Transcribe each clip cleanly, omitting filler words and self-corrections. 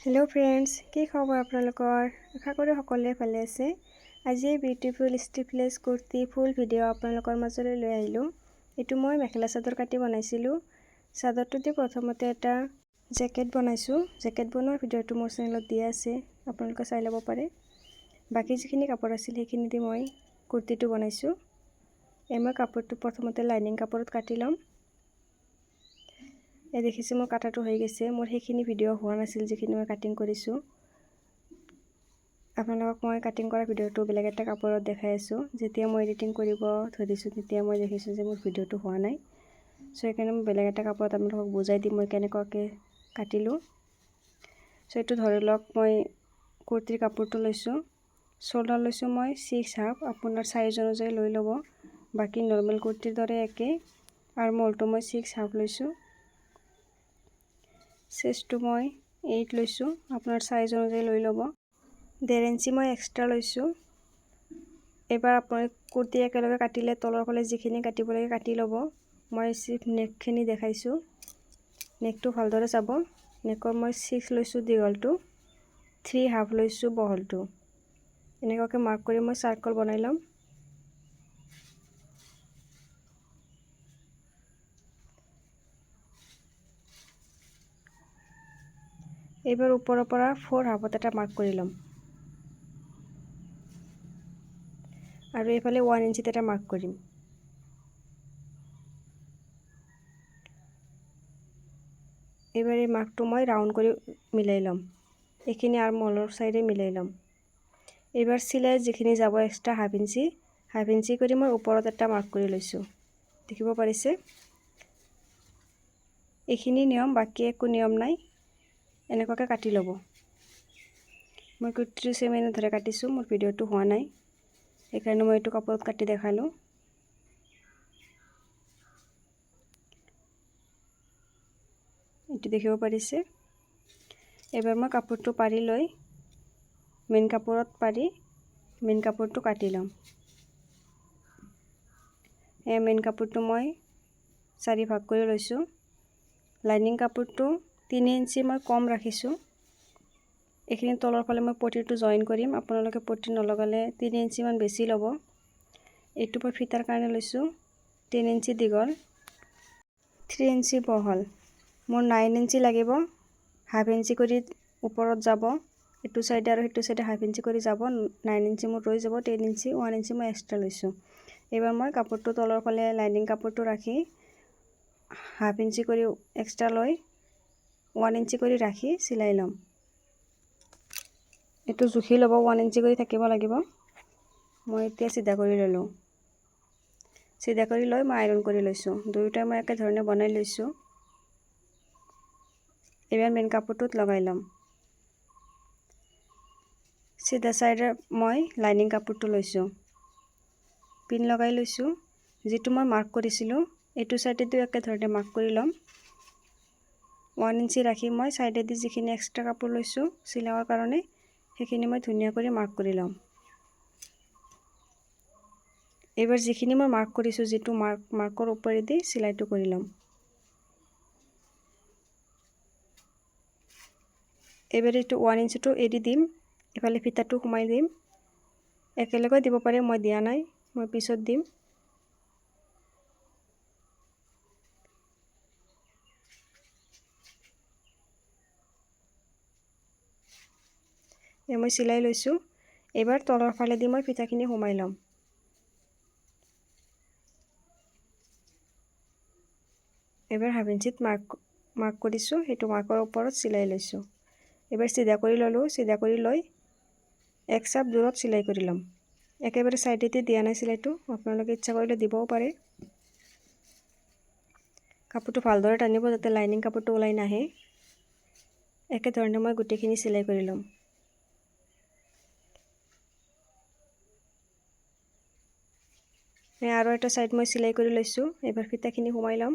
Hello' friends, কি খবৰ আপোনালোকৰ? আশা কৰোঁ সকলোৱে ভালে আছে। আজি এই বিউটিফুল ষ্ট্ৰিপলেছ কুৰ্তি ফুল ভিডিঅ' আপোনালোকৰ মাজলৈ লৈ আহিলোঁ। এইটো মই মেখেলা চাদৰ কাটি বনাইছিলোঁ। চাদৰটোতে প্ৰথমতে এটা জেকেট বনাইছোঁ। জেকেট বনোৱাৰ ভিডিঅ'টো মোৰ চেনেলত দিয়া আছে, আপোনালোকে চাই ল'ব পাৰে। বাকী যিখিনি কাপোৰ আছিল সেইখিনি দি মই কুৰ্তিটো বনাইছোঁ। মই কাপোৰটো প্ৰথমতে লাইনিং কাপোৰত কাটি ল'ম। দেখিছে মোৰ কাটাটো হৈ গৈছে। মোৰ সেইখিনি ভিডিঅ' হোৱা নাছিল যিখিনি মই কাটিং কৰিছোঁ। আপোনালোকক মই কাটিং কৰা ভিডিঅ'টো বেলেগ এটা কাপোৰত দেখাই আছোঁ। যেতিয়া মই এডিটিং কৰিব ধৰিছোঁ তেতিয়া মই দেখিছোঁ যে মোৰ ভিডিঅ'টো হোৱা নাই। সেইকাৰণে মই বেলেগ এটা কাপোৰত আপোনালোকক বুজাই দিম মই কেনেকুৱাকৈ কাটিলোঁ। এইটো ধৰি লওক মই কুৰ্তিৰ কাপোৰটো লৈছোঁ। শোল্ডাৰ লৈছোঁ মই 6.5, আপোনাৰ চাইজ অনুযায়ী লৈ ল'ব। বাকী নৰ্মেল কুৰ্তিৰ দৰে একে। আৰু মলটো মই 6.5 লৈছোঁ। চেষ্টটো মই 8 লৈছোঁ, আপোনাৰ চাইজ অনুযায়ী লৈ ল'ব। 1.5 ইঞ্চি মই এক্সট্ৰা লৈছোঁ। এবাৰ আপুনি কুৰ্তি একেলগে কাটিলে তলৰ ফালে যিখিনি কাটিব লাগে কাটি ল'ব। মই নেকখিনি দেখাইছোঁ। নেকটো ভালদৰে যাব। নেকৰ মই 6 লৈছোঁ দীঘলটো, 3.5 লৈছোঁ বহলটো। এনেকুৱাকৈ মাৰ্ক কৰি মই চাৰ্কল বনাই ল'ম। এইবাৰ ওপৰৰ পৰা 4.5 এটা মাৰ্ক কৰি ল'ম। আৰু এইফালে 1 ইঞ্চিত এটা মাৰ্ক কৰিম। এইবাৰ এই মাৰ্কটো মই ৰাউণ্ড কৰি মিলাই ল'ম। এইখিনি আৰু মলৰ চাইডে মিলাই ল'ম। এইবাৰ চিলাই যিখিনি যাব এক্সট্ৰা 1/2 ইঞ্চি কৰি মই ওপৰত এটা মাৰ্ক কৰি লৈছোঁ। দেখিব পাৰিছে? এইখিনি নিয়ম, বাকী একো নিয়ম নাই। এনেকুৱাকৈ কাটি ল'ব। মই কুৰ্তিটো চেম এনেদৰে কাটিছোঁ। মোৰ ভিডিঅ'টো হোৱা নাই, সেইকাৰণে মই এইটো কাপোৰত কাটি দেখালোঁ। এইটো দেখিব পাৰিছে? এবাৰ মই কাপোৰটো পাৰি লৈ মেইন কাপোৰত পাৰি মেইন কাপোৰটো কাটি ল'ম। মেইন কাপোৰটো মই 4 ভাগ কৰি লৈছোঁ। লাইনিং কাপোৰটো 3 ইঞ্চি মই কম ৰাখিছোঁ। এইখিনি তলৰ ফালে মই পটিটো জইন কৰিম। আপোনালোকে পটি নলগালে 3 ইঞ্চিমান বেছি ল'ব। এইটো মই ফিটাৰ কাৰণে লৈছোঁ। 3 ইঞ্চি দীঘল, 3 ইঞ্চি বহল। মোৰ 9 ইঞ্চি লাগিব। 1/2 ইঞ্চি কৰি ওপৰত যাব। এইটো চাইডে আৰু সেইটো চাইডে 1/2 ইঞ্চি কৰি যাব। 9 ইঞ্চি মোৰ ৰৈ যাব। 10 ইঞ্চি 1 ইঞ্চি মই এক্সট্ৰা লৈছোঁ। এইবাৰ মই কাপোৰটো তলৰ ফালে লাইনিং কাপোৰটো ৰাখি 1/2 ইঞ্চি কৰি এক্সট্ৰা লৈ 1 ইঞ্চি কৰি ৰাখি চিলাই ল'ম। এইটো জুখি ল'ব, 1 ইঞ্চি কৰি থাকিব লাগিব। মই এতিয়া চিধা কৰি ল'লোঁ। চিধা কৰি লৈ মই আইৰণ কৰি লৈছোঁ। দুয়োটাই মই একেধৰণে বনাই লৈছোঁ। এইবাৰ মেইন কাপোৰটোত লগাই ল'ম। চিধা চাইডে মই লাইনিং কাপোৰটো লৈছোঁ, পিন লগাই লৈছোঁ। যিটো মই মাৰ্ক কৰিছিলোঁ এইটো চাইডেতো একেধৰণে মাৰ্ক কৰি ল'ম। 1 ইঞ্চি ৰাখি মই চাইডেদি যিখিনি এক্সট্ৰা কাপোৰ লৈছোঁ চিলাবৰ কাৰণে সেইখিনি মই ধুনীয়া কৰি মাৰ্ক কৰি ল'ম। এইবাৰ যিখিনি মই মাৰ্ক কৰিছোঁ যিটো মাৰ্কৰ ওপৰেদি চিলাইটো কৰি ল'ম। এইবাৰ এইটো 1 ইঞ্চিটো এৰি দিম, ইফালে ফিটাটো সোমাই দিম। একেলগে দিব পাৰে, মই দিয়া নাই, মই পিছত দিম। মই চিলাই লৈছোঁ। এইবাৰ তলৰ ফালেদি মই ফিটাখিনি সোমাই ল'ম। এইবাৰ 1/2 ইঞ্চিত মাৰ্ক কৰিছোঁ, সেইটো মাৰ্কৰ ওপৰত চিলাই লৈছোঁ। এইবাৰ চিধা কৰি ল'লোঁ। চিধা কৰি লৈ এক চাপ দূৰত চিলাই কৰি ল'ম। একেবাৰে চাইডেদি দিয়া নাই চিলাইটো, আপোনালোকে ইচ্ছা কৰিলে দিবও পাৰে। কাপোৰটো ভালদৰে টানিব যাতে লাইনিং কাপোৰটো ওলাই নাহে। একেধৰণে মই গোটেইখিনি চিলাই কৰি ল'ম। আৰু এটা চাইড মই চিলাই কৰি লৈছোঁ। এইবাৰ ফিটাখিনি সোমাই ল'ম।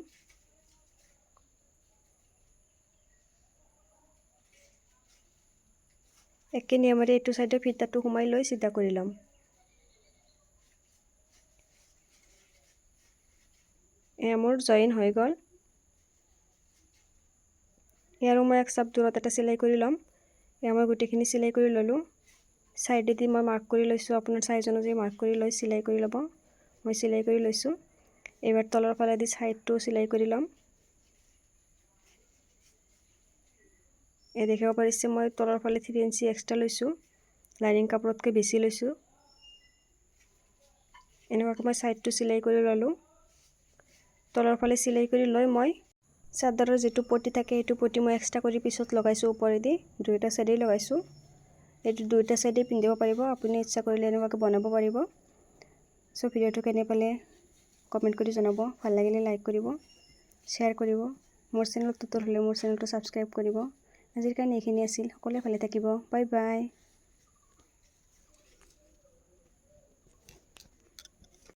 একে নিয়মেৰে এইটো চাইডে ফিটাটো সোমাই লৈ চিধা কৰি ল'ম। মোৰ জইন হৈ গ'ল। ইয়াৰো মই এক চাপ দূৰত এটা চিলাই কৰি ল'ম। মই গোটেইখিনি চিলাই কৰি ল'লোঁ। সাইডেদি মই মাৰ্ক কৰি লৈছোঁ, আপোনাৰ সাইজ অনুযায়ী মাৰ্ক কৰি লৈ চিলাই কৰি ল'ব। মই চিলাই কৰি লৈছোঁ। এবাৰ তলৰ ফালেদি সাইডটো চিলাই কৰি ল'ম। এই দেখিব পাৰিছে মই তলৰ ফালে 3 ইঞ্চি এক্সট্ৰা লৈছোঁ, লাইনিং কাপোৰতকৈ বেছি লৈছোঁ। এনেকুৱাকৈ মই সাইডটো চিলাই কৰি ল'লোঁ। তলৰ ফালে চিলাই কৰি লৈ মই চাদৰৰ যিটো পটি থাকে এইটো পটি মই এক্সট্ৰা কৰি পিছত লগাইছোঁ, ওপৰেদি দুইটা সাইডেই লগাইছোঁ। এইটো দুইটা সাইডেই পিন্ধিব পাৰিব, আপুনি ইচ্ছা কৰিলে এনেকুৱাকৈ বনাব পাৰিব। সো ভিডিওটো কেনে পালে কমেণ্ট কৰি জনাব। ভাল লাগিলে লাইক কৰিব, শ্বেয়াৰ কৰিব। মোৰ চেনেলত নতুন হ'লে মোৰ চেনেলটো ছাবস্ক্ৰাইব কৰিব। আজিৰ কাৰণে এইখিনি আছিল। সকলোৱে ভালে থাকিব। Bye bye.